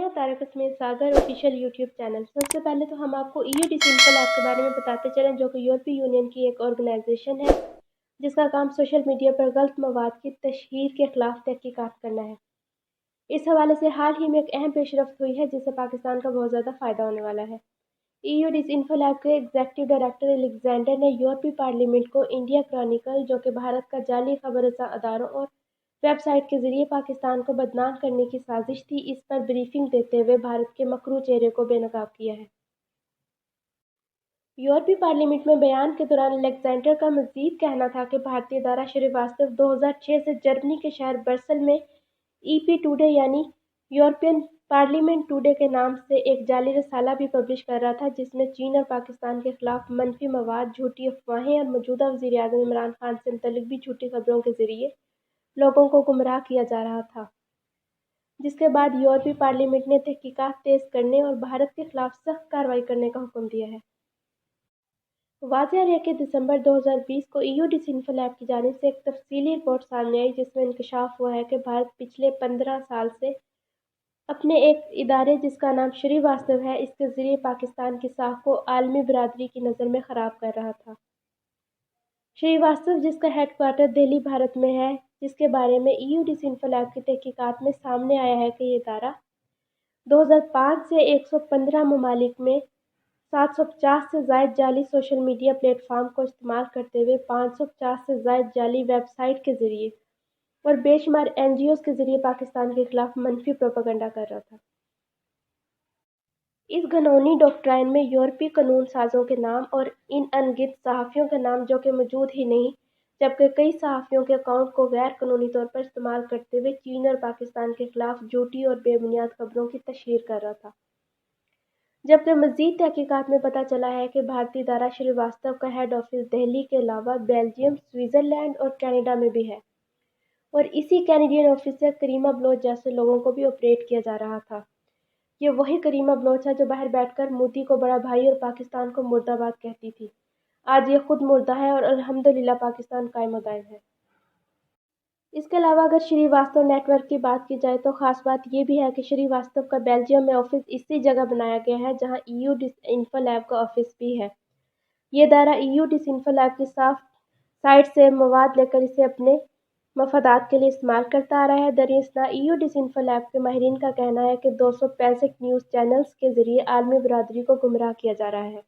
हैं तारक स्मिथ सागर official YouTube channel. सबसे पहले तो हम आपको EU डिसिंफल ऐप के बारे में बताते चलें, जो कि यूरोपीय यूनियन की एक ऑर्गेनाइजेशन है जिसका काम सोशल मीडिया पर गलत मवाद की तशहीर के खिलाफ तहकीकात करना है। इस हवाले से हाल ही में एक अहम पेशरफ्त हुई है जिससे पाकिस्तान का बहुत ज़्यादा फ़ायदा होने वाला है। EU डिसिंफल ऐप के एग्जीक्यूटिव डायरेक्टर अलेक्जेंडर ने यूरोपीय पार्लियामेंट को इंडिया क्रॉनिकल, जो कि भारत का जाली खबर रसा अदारों और वेबसाइट के जरिए पाकिस्तान को बदनाम करने की साजिश थी, इस पर ब्रीफिंग देते हुए भारत के मकरू चेहरे को बेनकाब किया है। यूरोपीय पार्लियामेंट में बयान के दौरान अलेक्जेंडर का मजीद कहना था कि भारतीय दारा श्रीवास्तव 2006 से जर्मनी के शहर ब्रसल में EP टुडे यानी यूरोपियन पार्लियामेंट टुडे के नाम से एक जाली रसाला भी पब्लिश कर रहा था, जिसमें चीन और पाकिस्तान के खिलाफ मनफी मवाद, झूठी अफवाहें और मौजूदा वज़ीर आज़म इमरान खान से मुतल्लिक भी झूठी खबरों के जरिए लोगों को गुमराह किया जा रहा था। जिसके बाद यूरोपीय पार्लियामेंट ने तहकीकात तेज करने और भारत के खिलाफ सख्त कार्रवाई करने का हुक्म दिया है। वाज़ेह है कि दिसंबर 2020 को EU डिसिंफल ऐप की जानिब से एक तफसीली रिपोर्ट सामने आई, जिसमें इंकशाफ हुआ है कि भारत पिछले 15 साल से अपने एक इदारे जिसका नाम श्रीवास्तव है, इसके ज़रिए पाकिस्तान की साख को आलमी बरादरी की नज़र में ख़राब कर रहा था। श्रीवास्तव, जिसका हेडक्वार्टर दिल्ली भारत में है, जिसके बारे में EU डिसिंफल ऐप की तहकीकात में सामने आया है कि ये इदारा 2005 से 115 ममालिक में 750 से ज़ायद जाली सोशल मीडिया प्लेटफॉर्म को इस्तेमाल करते हुए 550 से ज़ायद जाली वेबसाइट के ज़रिए और बेशुमार NGOs के ज़रिए पाकिस्तान के खिलाफ मनफी प्रोपेगेंडा कर रहा था। इस घिनौनी डॉक्ट्राइन में यूरोपीय कानून साजों के नाम और इन अनगिनत सहाफ़ियों के नाम, जो कि मौजूद ही नहीं, जबकि कई सहाफ़ियों के अकाउंट को गैर कानूनी तौर पर इस्तेमाल करते हुए चीन और पाकिस्तान के खिलाफ झूठी और बेबुनियाद खबरों की तशहीर कर रहा था। जबकि मज़ीद तहकीकात में पता चला है कि भारतीय दारा श्रीवास्तव का हेड ऑफिस दिल्ली के अलावा बेल्जियम, स्विट्ज़रलैंड और कनाडा में भी है और इसी कैनेडियन ऑफिस से करीमा बलोच जैसे लोगों को भी ऑपरेट किया जा रहा था। ये वही करीमा बलोच है जो बाहर बैठकर मोदी को बड़ा भाई और पाकिस्तान को मुर्दाबाद कहती थी। आज ये खुद मुर्दा है और अल्हम्दुलिल्लाह पाकिस्तान कायम दायम है। इसके अलावा अगर श्रीवास्तव नेटवर्क की बात की जाए तो ख़ास बात ये भी है कि श्रीवास्तव का बेल्जियम में ऑफिस इसी जगह बनाया गया है जहां EU डिसिंफल ऐप का ऑफिस भी है। ये दायरा EU डिसिंफल ऐप की साफ साइट से मवाद लेकर इसे अपने मफादात के लिए इस्तेमाल करता आ रहा है। दरअसल EU डिसिंफल ऐप के माहिरीन का कहना है कि 265 न्यूज़ चैनल्स के ज़रिए आलमी बरादरी को गुमराह किया जा रहा है।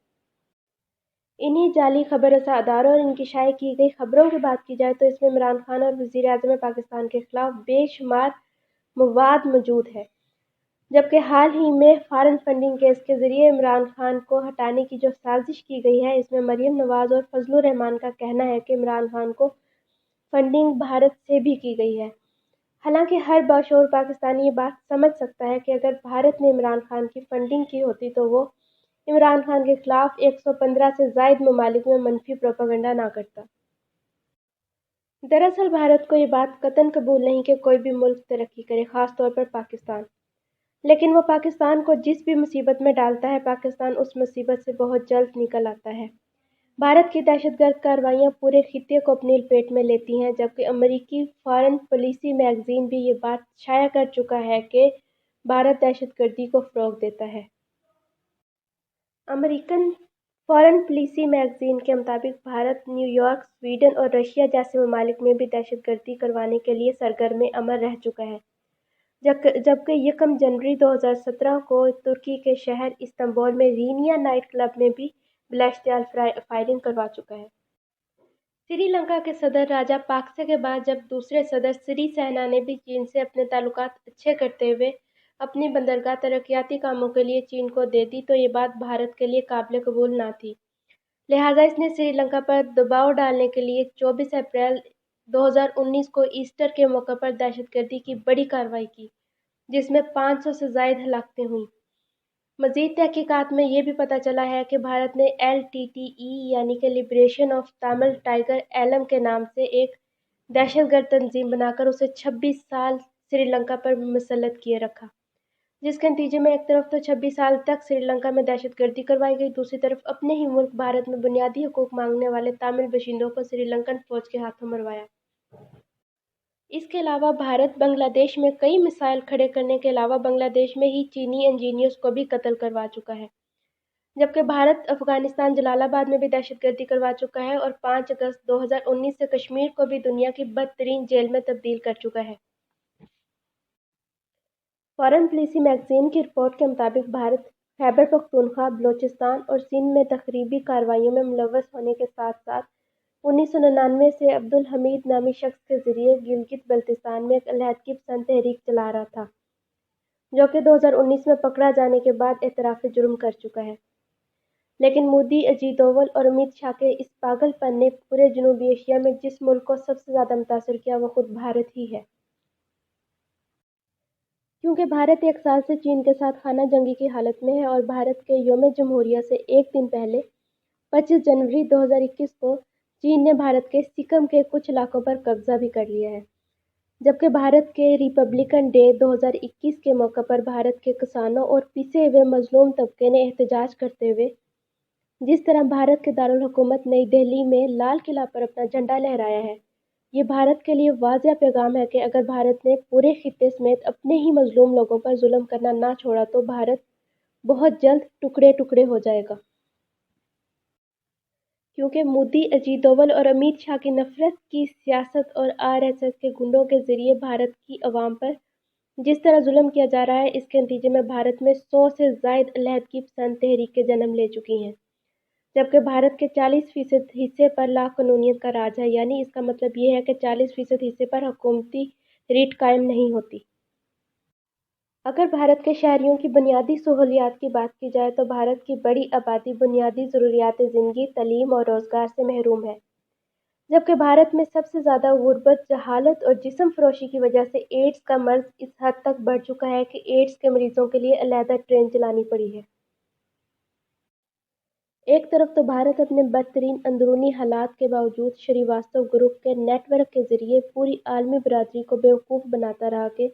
इन्हीं जाली खबर रसा अदारों और इनकी शाये की गई खबरों की बात की जाए तो इसमें इमरान खान और वज़ीर आज़म पाकिस्तान के खिलाफ बेशुमार मवाद मौजूद है। जबकि हाल ही में फॉरेन फंडिंग केस के ज़रिए इमरान खान को हटाने की जो साजिश की गई है, इसमें मरियम नवाज़ और फजलुर रहमान का कहना है कि इमरान खान को फंडिंग भारत से भी की गई है। हालांकि हर बाशऊर पाकिस्तानी ये बात समझ सकता है कि अगर भारत ने इमरान खान की फंडिंग की होती तो वो इमरान खान के खिलाफ 115 से ज़ायद ममालिक में मनफी प्रोपेगेंडा ना करता। दरअसल भारत को ये बात कतई कबूल नहीं कि कोई भी मुल्क तरक्की करे, ख़ास तौर पर पाकिस्तान। लेकिन वो पाकिस्तान को जिस भी मुसीबत में डालता है, पाकिस्तान उस मुसीबत से बहुत जल्द निकल आता है। भारत की दहशतगर्द कार्रवाइयाँ पूरे खित्ते को अपनी लपेट में लेती हैं, जबकि अमेरिकी फॉरेन पॉलिसी मैगज़ीन भी ये बात शाया कर चुका है कि भारत दहशतगर्दी को फ़रोग़ देता है। अमेरिकन फॉरेन पॉलिसी मैगज़ीन के मुताबिक भारत न्यूयॉर्क, स्वीडन और रशिया जैसे ममालिक में भी दहशतगर्दी करवाने के लिए सरगर्म अमल रह चुका है। जबकि 1 जनवरी 2017 को तुर्की के शहर इस्तांबुल में रीनिया नाइट क्लब में भी बिलाश्तियाल फायरिंग करवा चुका है। श्रीलंका के सदर राजा पाक्से के बाद जब दूसरे सदर सिरिसेना ने भी चीन से अपने ताल्लुकात अच्छे करते हुए अपनी बंदरगाह तरक्याती कामों के लिए चीन को दे दी, तो ये बात भारत के लिए काबिल कबूल ना थी। लिहाजा इसने श्रीलंका पर दबाव डालने के लिए 24 अप्रैल 2019 को ईस्टर के मौके पर दहशतगर्दी की बड़ी कार्रवाई की, जिसमें 500 से ज़ायद हलाकतें हुईं। मज़ीद तहकीकात में ये भी पता चला है कि भारत ने LTTE यानी कि liberation of Tamil tiger Eelam के नाम से एक दहशतगर्द तंजीम बनाकर उसे 26 साल श्रीलंका पर मुसल्लत किए रखा, जिसके नतीजे में एक तरफ तो 26 साल तक श्रीलंका में दहशतगर्दी करवाई गई, दूसरी तरफ अपने ही मुल्क भारत में बुनियादी हकूक मांगने वाले तमिल बशिंदों को श्रीलंकन फ़ौज के हाथों मरवाया। اس کے علاوہ بھارت بنگلہ دیش میں کئی میزائل کھڑے کرنے کے علاوہ بنگلہ دیش میں ہی چینی انجینئرز کو بھی قتل کروا چکا ہے، جبکہ بھارت افغانستان جلال آباد میں بھی دہشت گردی کروا چکا ہے اور 5 اگست 2019 سے کشمیر کو بھی دنیا کی بدترین جیل میں تبدیل کر چکا ہے۔ فارن پالیسی میگزین کی رپورٹ کے مطابق بھارت خیبر پختونخوا، بلوچستان اور سندھ میں تخریبی کارروائیوں میں ملوث ہونے کے ساتھ ساتھ 1999 سے عبدالحمید نامی شخص کے ذریعے گلگت بلتستان میں ایک علیحدگی پسند تحریک چلا رہا تھا، جو کہ 2019 میں پکڑا جانے کے بعد اعتراف جرم کر چکا ہے۔ لیکن مودی، اجیت دوول اور امیت شاہ کے اس پاگل پن نے پورے جنوبی ایشیا میں جس ملک کو سب سے زیادہ متاثر کیا وہ خود بھارت ہی ہے، کیونکہ بھارت ایک سال سے چین کے ساتھ خانہ جنگی کی حالت میں ہے اور بھارت کے یوم جمہوریہ سے ایک دن پہلے 25 جنوری 2021 کو چین نے بھارت کے سکم کے کچھ علاقوں پر قبضہ بھی کر لیا ہے، جبکہ بھارت کے ریپبلکن ڈے 2021 کے موقع پر بھارت کے کسانوں اور پسے ہوئے مظلوم طبقے نے احتجاج کرتے ہوئے جس طرح بھارت کے دارالحکومت نئی دہلی میں لال قلعہ پر اپنا جھنڈا لہرایا ہے، یہ بھارت کے لیے واضح پیغام ہے کہ اگر بھارت نے پورے خطے سمیت اپنے ہی مظلوم لوگوں پر ظلم کرنا نہ چھوڑا تو بھارت بہت جلد ٹکڑے ٹکڑے ہو جائے گا، کیونکہ مودی، اجیت دوول اور امیت شاہ کی نفرت کی سیاست اور RSS کے گنڈوں کے ذریعے بھارت کی عوام پر جس طرح ظلم کیا جا رہا ہے، اس کے نتیجے میں بھارت میں 100 سے زائد علیحدگی پسند تحریکیں جنم لے چکی ہیں، جبکہ بھارت کے 40% حصے پر لا قانونیت کا راج ہے، یعنی اس کا مطلب یہ ہے کہ 40% حصے پر حکومتی ریٹ قائم نہیں ہوتی۔ اگر بھارت کے شہریوں کی بنیادی سہولیات کی بات کی جائے تو بھارت کی بڑی آبادی بنیادی ضروریات زندگی، تعلیم اور روزگار سے محروم ہے، جبکہ بھارت میں سب سے زیادہ غربت، جہالت اور جسم فروشی کی وجہ سے ایڈز کا مرض اس حد تک بڑھ چکا ہے کہ ایڈز کے مریضوں کے لیے علیحدہ ٹرین چلانی پڑی ہے۔ ایک طرف تو بھارت اپنے بدترین اندرونی حالات کے باوجود شریواستو گروپ کے نیٹ ورک کے ذریعے پوری عالمی برادری کو بیوقوف بناتا رہا کہ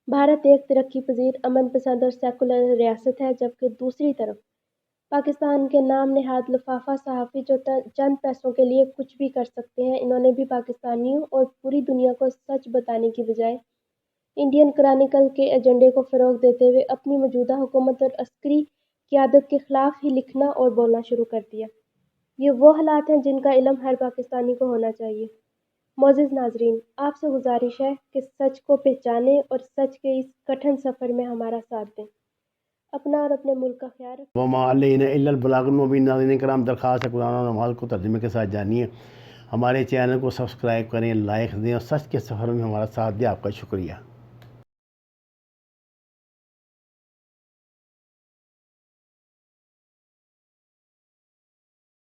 بھارت ایک ترقی پذیر، امن پسند اور سیکولر ریاست ہے، جبکہ دوسری طرف پاکستان کے نام نہاد لفافہ صحافی جو چند پیسوں کے لیے کچھ بھی کر سکتے ہیں، انہوں نے بھی پاکستانیوں اور پوری دنیا کو سچ بتانے کی بجائے انڈین کرانیکل کے ایجنڈے کو فروغ دیتے ہوئے اپنی موجودہ حکومت اور عسکری قیادت کے خلاف ہی لکھنا اور بولنا شروع کر دیا۔ یہ وہ حالات ہیں جن کا علم ہر پاکستانی کو ہونا چاہیے۔ معزز ناظرین، آپ سے گزارش ہے کہ سچ کو پہچانیں اور سچ کے اس کٹھن سفر میں ہمارا ساتھ دیں۔ اپنا اور اپنے ملک کا خیال رکھیں۔ وما علینا الا البلاغ المبین۔ ناظرین کرام، درخواست ہے قرآن اور نماز کو ترجمے کے ساتھ جانیے، ہمارے چینل کو سبسکرائب کریں، لائک دیں اور سچ کے سفر میں ہمارا ساتھ دیں۔ آپ کا شکریہ۔